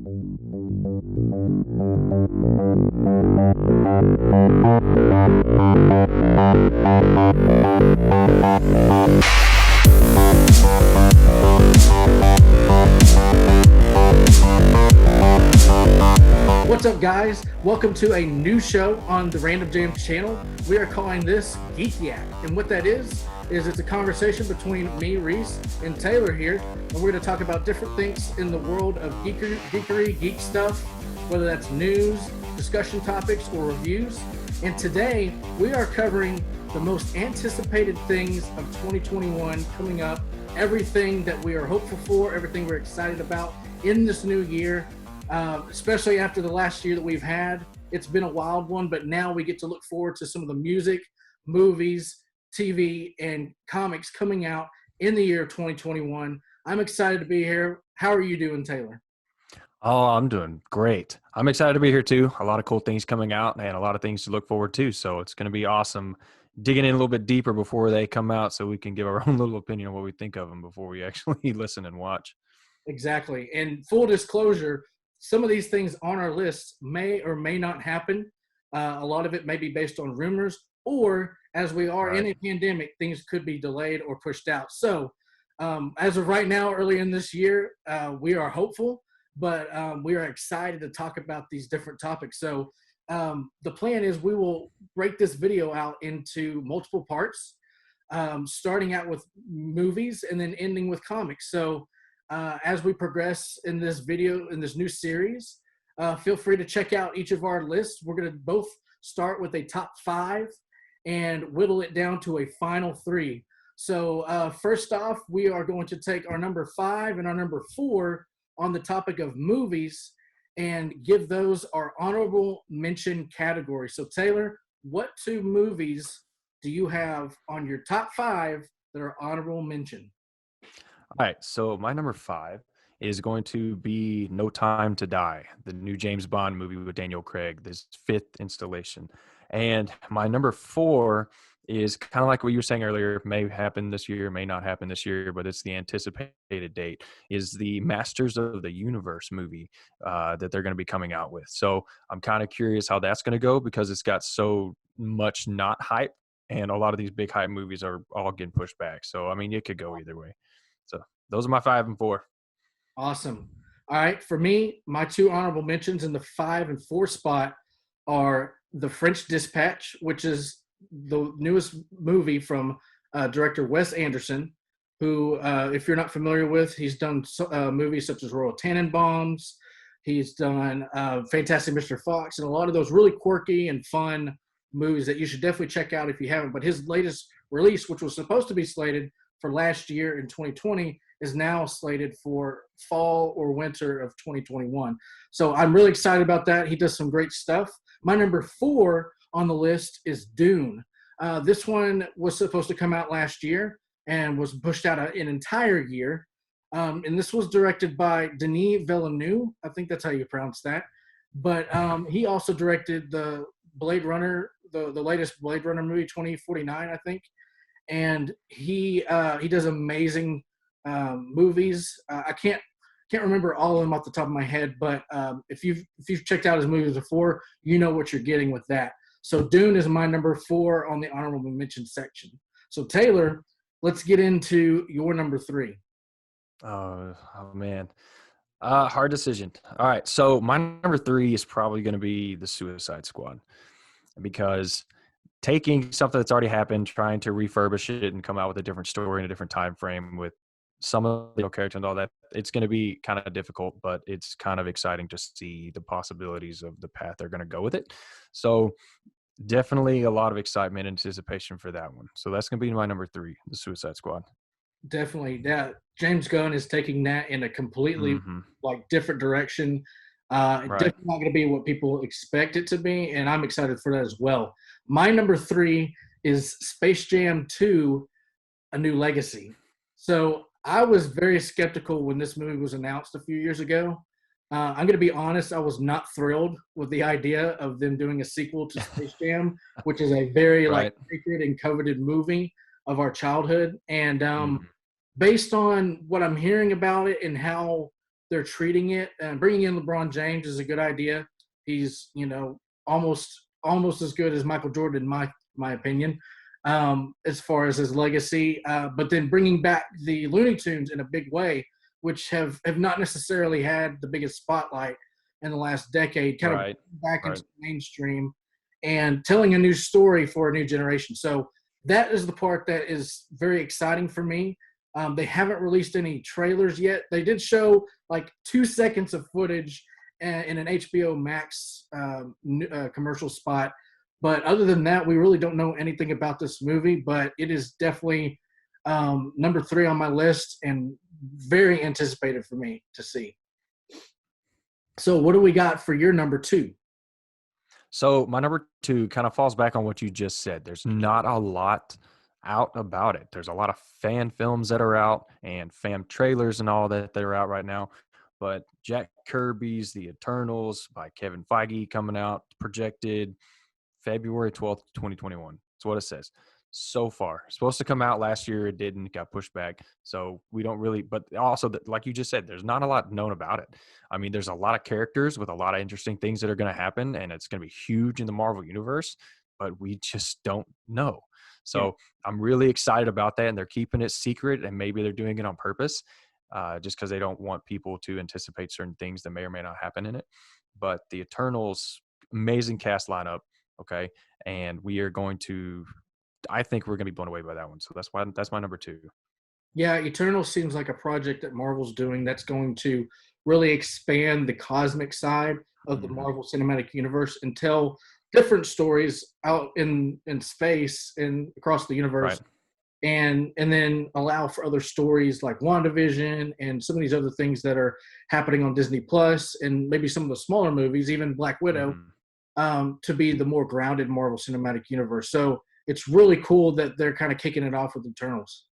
What's up, guys? Welcome to a new show on the Random Jams channel. We are calling this GEEK YAK, and what that is it's a conversation between me, Reese, and Taylor here, and we're going to talk about different things in the world of geekery, geek stuff, whether that's news, discussion topics, or reviews. And today, we are covering the most anticipated things of 2021 coming up, everything that we are hopeful for, everything we're excited about in this new year. Especially after the last year that we've had. It's been a wild one, but now we get to look forward to some of the music, movies, TV, and comics coming out in the year of 2021. I'm excited to be here. How are you doing, Taylor? Oh, I'm doing great. I'm excited to be here too. A lot of cool things coming out and a lot of things to look forward to. So it's going to be awesome digging in a little bit deeper before they come out so we can give our own little opinion on what we think of them before we actually listen and watch. Exactly. And full disclosure, some of these things on our list may or may not happen. A lot of it may be based on rumors, or as we are in a pandemic, things could be delayed or pushed out. So as of right now, early in this year, we are hopeful, but we are excited to talk about these different topics. So the plan is we will break this video out into multiple parts, starting out with movies and then ending with comics. So as we progress in this video, in this new series, feel free to check out each of our lists. We're going to both start with a top 5 and whittle it down to a final 3. So first off, we are going to take our number 5 and our number 4 on the topic of movies and give those our honorable mention category. So Taylor, what 2 movies do you have on your top 5 that are honorable mention? All right, so my number 5 is going to be No Time to Die, the new James Bond movie with Daniel Craig, this 5th installation. And my number 4 is kind of like what you were saying earlier, may happen this year, may not happen this year, but it's the anticipated date, is the Masters of the Universe movie that they're going to be coming out with. So I'm kind of curious how that's going to go because it's got so much not hype, and a lot of these big hype movies are all getting pushed back. So, I mean, it could go either way. So those are my 5 and 4. Awesome. All right. For me, my 2 honorable mentions in the 5 and 4 spot are The French Dispatch, which is the newest movie from director Wes Anderson, who, if you're not familiar with, he's done movies such as Royal Tenenbaums. He's done Fantastic Mr. Fox and a lot of those really quirky and fun movies that you should definitely check out if you haven't. But his latest release, which was supposed to be slated for last year in 2020, is now slated for fall or winter of 2021. So I'm really excited about that. He does some great stuff. My number 4 on the list is Dune. This one was supposed to come out last year and was pushed out an entire year. And this was directed by Denis Villeneuve. I think that's how you pronounce that. But he also directed the Blade Runner, the latest Blade Runner movie, 2049, I think. And he does amazing movies. I can't remember all of them off the top of my head, but if you've checked out his movies before, you know what you're getting with that. So Dune is my number 4 on the honorable mention section. So Taylor, let's get into your number 3. Oh man. Hard decision. All right. So my number 3 is probably going to be The Suicide Squad, because taking something that's already happened, trying to refurbish it and come out with a different story in a different time frame with some of the characters and all that, it's going to be kind of difficult, but it's kind of exciting to see the possibilities of the path they're going to go with it. So definitely a lot of excitement and anticipation for that one. So that's going to be my number 3, The Suicide Squad. Definitely. Yeah, James Gunn is taking that in a completely different direction. Definitely not going to be what people expect it to be, and I'm excited for that as well. My number 3 is Space Jam 2, A New Legacy. So I was very skeptical when this movie was announced a few years ago. I'm going to be honest, I was not thrilled with the idea of them doing a sequel to Space Jam, which is a very sacred and coveted movie of our childhood. And based on what I'm hearing about it and how they're treating it. And bringing in LeBron James is a good idea. He's, almost as good as Michael Jordan, in my opinion, as far as his legacy. But then bringing back the Looney Tunes in a big way, which have not necessarily had the biggest spotlight in the last decade, kind of Right. back Right. into the mainstream and telling a new story for a new generation. So that is the part that is very exciting for me. They haven't released any trailers yet. They did show like 2 seconds of footage in an HBO Max commercial spot. But other than that, we really don't know anything about this movie. But it is definitely number 3 on my list and very anticipated for me to see. So what do we got for your number 2? So my number 2 kind of falls back on what you just said. There's not a lot out about it. There's a lot of fan films that are out and fan trailers and all that are out right now. But Jack Kirby's The Eternals by Kevin Feige coming out, projected February 12th, 2021. That's what it says. So far, supposed to come out last year, it didn't, got pushed back. So we don't really, but also, like you just said, there's not a lot known about it. I mean, there's a lot of characters with a lot of interesting things that are going to happen, and it's going to be huge in the Marvel universe, but we just don't know. Yeah. So I'm really excited about that, and they're keeping it secret, and maybe they're doing it on purpose, just because they don't want people to anticipate certain things that may or may not happen in it. But the Eternals, amazing cast lineup. Okay. And we are going to, I think we're going to be blown away by that one. So that's my number 2. Yeah, Eternal seems like a project that Marvel's doing that's going to really expand the cosmic side of the Mm-hmm. Marvel Cinematic Universe and tell different stories out in space and across the universe, Right. and then allow for other stories like WandaVision and some of these other things that are happening on Disney Plus and maybe some of the smaller movies, even Black Widow, Mm-hmm. to be the more grounded Marvel Cinematic Universe. So it's really cool that they're kind of kicking it off with Eternals.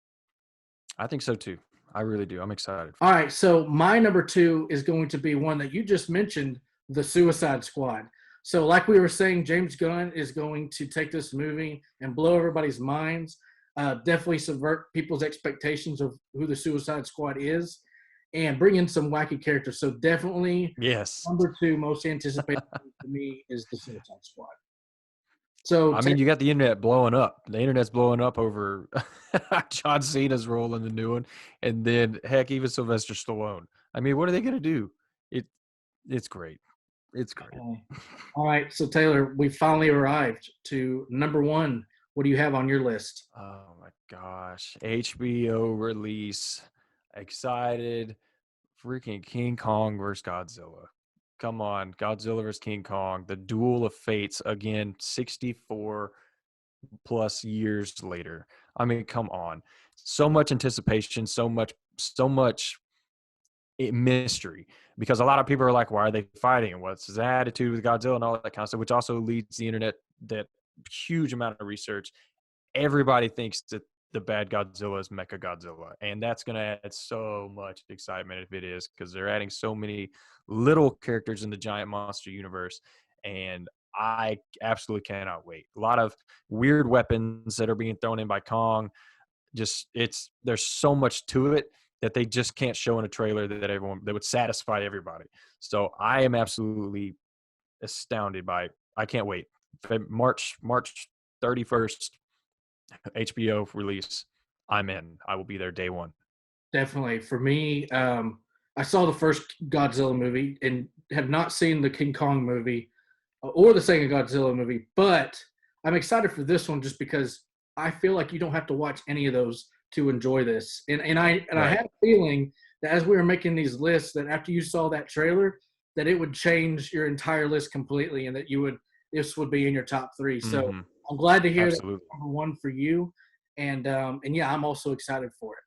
I think so too. I really do. I'm excited. All right, so my number 2 is going to be one that you just mentioned, The Suicide Squad. So, like we were saying, James Gunn is going to take this movie and blow everybody's minds, definitely subvert people's expectations of who the Suicide Squad is, and bring in some wacky characters. So, definitely Yes. number 2 most anticipated to me is The Suicide Squad. So, I mean, you got the internet blowing up. The internet's blowing up over John Cena's role in the new one. And then, heck, even Sylvester Stallone. I mean, what are they going to do? It It's great. It's great. all right, so Taylor, we finally arrived to number 1. What do you have on your list? Oh my gosh. HBO release. Excited. Freaking King Kong versus Godzilla. Come on. Godzilla versus King Kong. The duel of fates again, 64 plus years later. I mean, come on. So much anticipation, so much mystery, because a lot of people are like, why are they fighting? And what's his attitude with Godzilla and all that kind of stuff, which also leads the internet that huge amount of research. Everybody thinks that the bad Godzilla is Mecha Godzilla, and that's going to add so much excitement if it is, because they're adding so many little characters in the giant monster universe, and I absolutely cannot wait. A lot of weird weapons that are being thrown in by Kong. Just there's so much to it that they just can't show in a trailer that would satisfy everybody. So I am absolutely astounded by. I can't wait. March 31st. HBO release. I'm in. I will be there day one. Definitely. For me, I saw the first Godzilla movie and have not seen the King Kong movie or the second Godzilla movie, but I'm excited for this one just because I feel like you don't have to watch any of those to enjoy this. And I Right. had a feeling that as we were making these lists, that after you saw that trailer, that it would change your entire list completely, and that this would be in your top 3. So Mm-hmm. I'm glad to hear that Absolutely. number 1 for you, and yeah, I'm also excited for it.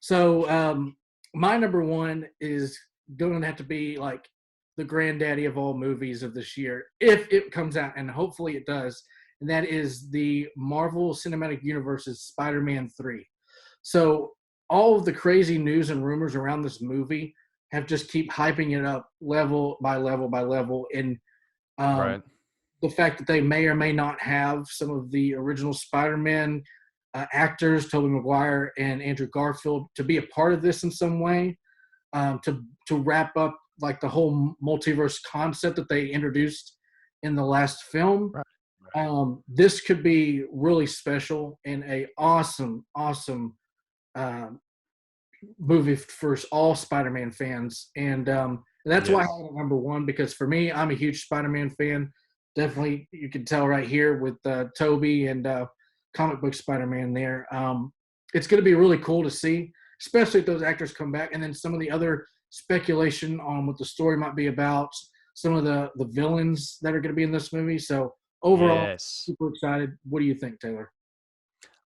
So my number 1 is going to have to be like the granddaddy of all movies of this year, if it comes out, and hopefully it does. And that is the Marvel Cinematic Universe's Spider-Man 3. So all of the crazy news and rumors around this movie have just keep hyping it up level by level by level. And um, Right. the fact that they may or may not have some of the original Spider-Man actors, Tobey Maguire and Andrew Garfield, to be a part of this in some way, to wrap up like the whole multiverse concept that they introduced in the last film. Right. Right. This could be really special and a awesome um, movie for all Spider-Man fans, and that's why I Yes. had it number one. Because for me, I'm a huge Spider-Man fan. Definitely, you can tell right here with Toby and comic book Spider-Man. There, it's going to be really cool to see, especially if those actors come back, and then some of the other speculation on what the story might be about, some of the villains that are going to be in this movie. So overall, Yes. super excited. What do you think, Taylor?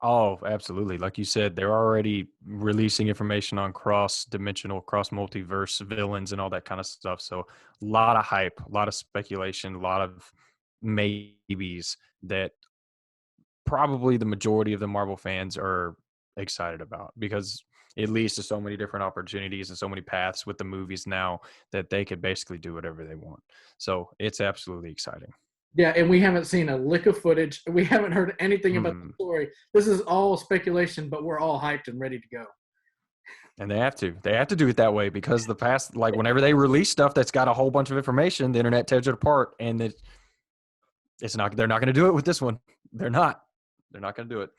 Oh, absolutely. Like you said, they're already releasing information on cross-dimensional, cross-multiverse villains and all that kind of stuff. So a lot of hype, a lot of speculation, a lot of maybes that probably the majority of the Marvel fans are excited about because it leads to so many different opportunities and so many paths with the movies now that they could basically do whatever they want. So it's absolutely exciting. Yeah, and we haven't seen a lick of footage. We haven't heard anything about the Mm. story. This is all speculation, but we're all hyped and ready to go. And they have to. They have to do it that way because the past, like whenever they release stuff that's got a whole bunch of information, the internet tears it apart, and it's not. They're not going to do it with this one. They're not. They're not going to do it.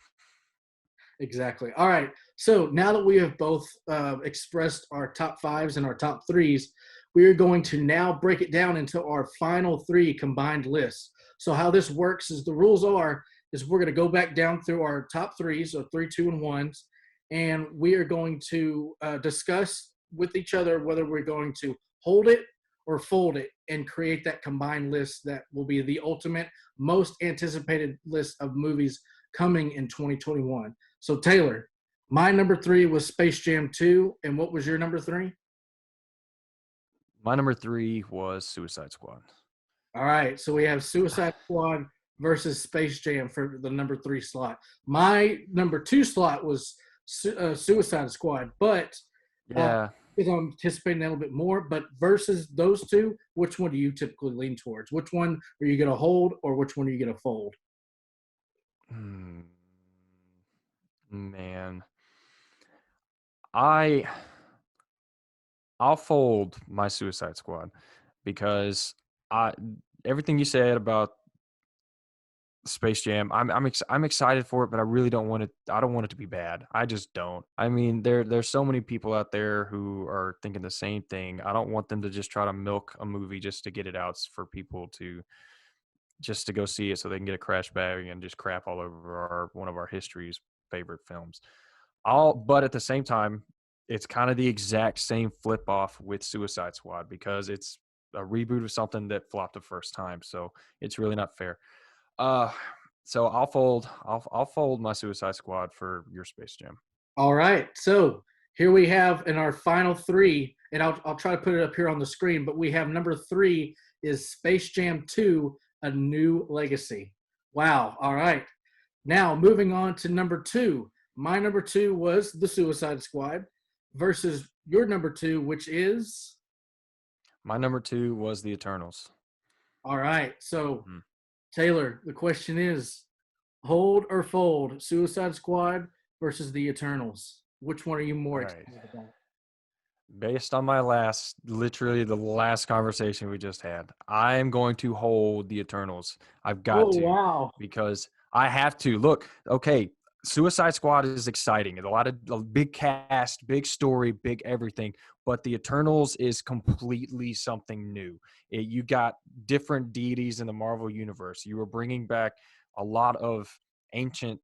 Exactly. All right. So now that we have both expressed our top fives and our top threes, we are going to now break it down into our final three combined lists. So how this works is the rules are is we're going to go back down through our top threes, or three, two, and ones, and we are going to discuss with each other whether we're going to hold it or fold it and create that combined list that will be the ultimate, most anticipated list of movies coming in 2021. So Taylor, my number three was Space Jam 2, and what was your number three? My number three was Suicide Squad. All right, so we have Suicide Squad versus Space Jam for the number three slot. My number two slot was Suicide Squad, but uh, Yeah. because I'm anticipating a little bit more. But versus those two, which one do you typically lean towards? Which one are you going to hold, or which one are you going to fold? Hmm. Man, I I'll fold my Suicide Squad because I everything you said about Space Jam, I'm excited for it, but I really don't want it. I don't want it to be bad. I just don't. I mean, there's so many people out there who are thinking the same thing. I don't want them to just try to milk a movie just to get it out for people to just to go see it so they can get a crash bag and just crap all over our one of our history's favorite films. All, but at the same time, it's kind of the exact same flip off with Suicide Squad because it's a reboot of something that flopped the first time. So it's really not fair. Uh, so I'll fold my Suicide Squad for your Space Jam. All right. So here we have in our final three, and I'll try to put it up here on the screen, but we have number three is Space Jam 2, A New Legacy. Wow. All right. Now moving on to number two. My number two was The Suicide Squad versus your number two, which is. My number two was the Eternals. All right. So, Mhm. Taylor, the question is hold or fold Suicide Squad versus The Eternals? Which one are you All more right. excited about? Based on my literally the last conversation we just had, I am going to hold the Eternals. I've got Oh, to wow. because I have to. Look, okay, Suicide Squad is exciting. A lot of a big cast, big story, big everything, but the Eternals is completely something new. You got different deities in the Marvel universe. You are bringing back a lot of ancient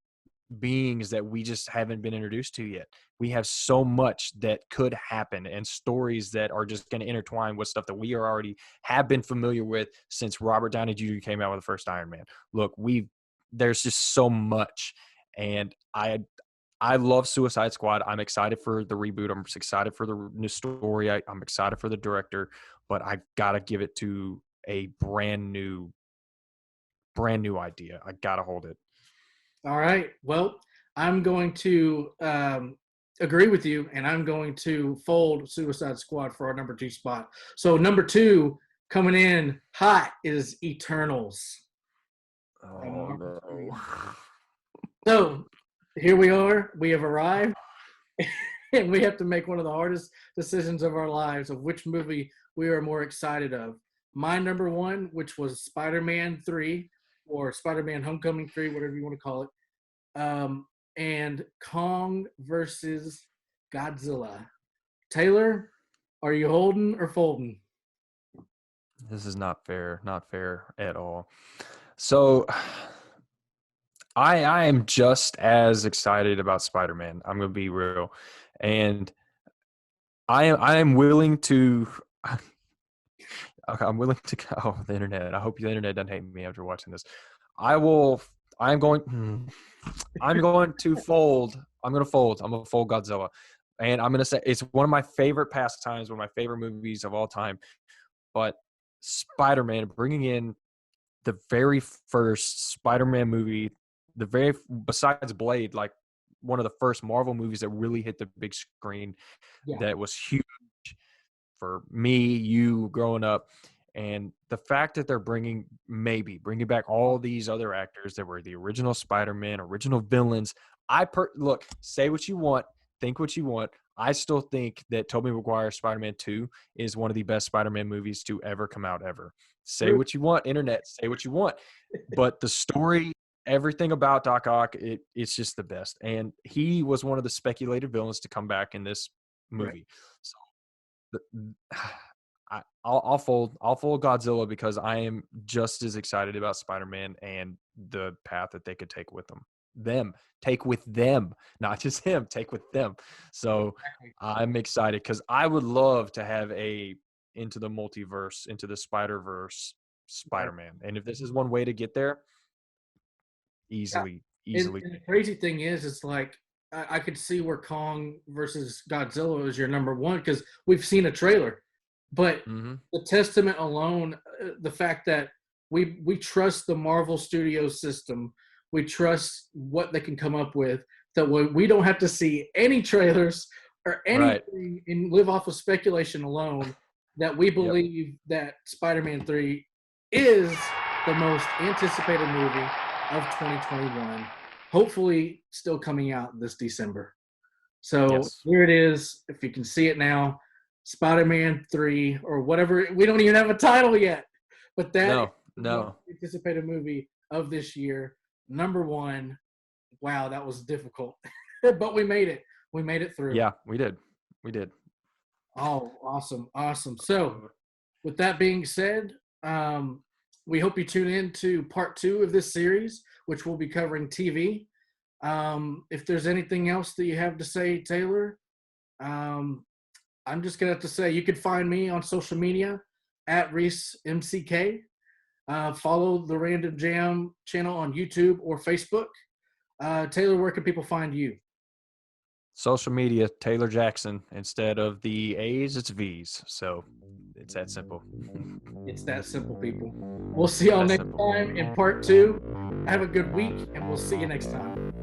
beings that we just haven't been introduced to yet. We have so much that could happen and stories that are just going to intertwine with stuff that we are already have been familiar with since Robert Downey Jr. came out with the first Iron Man. Look, there's just so much, and I love Suicide Squad. I'm excited for the reboot. I'm excited for the new story. I'm excited for the director, but I gotta give it to a brand new idea. I gotta hold it. All right. Well, I'm going to agree with you, and I'm going to fold Suicide Squad for our number two spot. So, number two coming in hot is Eternals. Oh no. So, here we are. We have arrived. and we have to make one of the hardest decisions of our lives of which movie we are more excited of. My number one, which was Spider-Man 3 or Spider-Man Homecoming 3, whatever you want to call it, and Kong versus Godzilla. Taylor, are you holding or folding? This is not fair. Not fair at all. So I am just as excited about Spider-Man. I'm gonna be real, and I am willing to. I'm willing to. Oh, the internet. I hope the internet doesn't hate me after watching this. I will. I'm going. I'm going to fold. I'm going to fold. I'm going to fold Godzilla, and I'm going to say it's one of my favorite pastimes, one of my favorite movies of all time. But Spider-Man, bringing in the very first Spider-Man movie, besides Blade, like one of the first Marvel movies that really hit the big screen, that was huge for me, you growing up. And the fact that they're bringing back all these other actors that were the original Spider-Man, original villains. Look, say what you want, think what you want. I still think that Tobey Maguire's Spider-Man 2 is one of the best Spider-Man movies to ever come out ever. Say what you want, internet, say what you want. But the story, everything about Doc Ock, it's just the best. And he was one of the speculated villains to come back in this movie. Right. So I'll fold Godzilla because I am just as excited about Spider-Man and the path that they could take with take with them, not just him, take with them. So I'm excited because I would love to have a into the multiverse, into the Spider-Verse Spider-Man. And if this is one way to get there, easily. And the crazy thing is, it's like I could see where Kong versus Godzilla is your number one because we've seen a trailer. But the testament alone, the fact that we trust the Marvel Studios system, we trust what they can come up with, that we don't have to see any trailers or anything and live off of speculation alone, that we believe that Spider-Man 3 is the most anticipated movie of 2021, hopefully still coming out this December. So here it is. If you can see it now, Spider-Man 3 or whatever. We don't even have a title yet, but that no anticipated movie of this year, number one. Wow, that was difficult, but we made it. We made it through. Yeah, we did. Oh, awesome. So, with that being said, we hope you tune in to part 2 of this series, which will be covering TV. If there's anything else that you have to say, Taylor, I'm just going to have to say you can find me on social media at ReeseMCK. Follow the Random Jam channel on YouTube or Facebook. Taylor, where can people find you? Social media, Taylor Jackson. Instead of the A's, it's V's. So it's that simple. It's that simple, people. We'll see y'all next time in part 2. Have a good week, and we'll see you next time.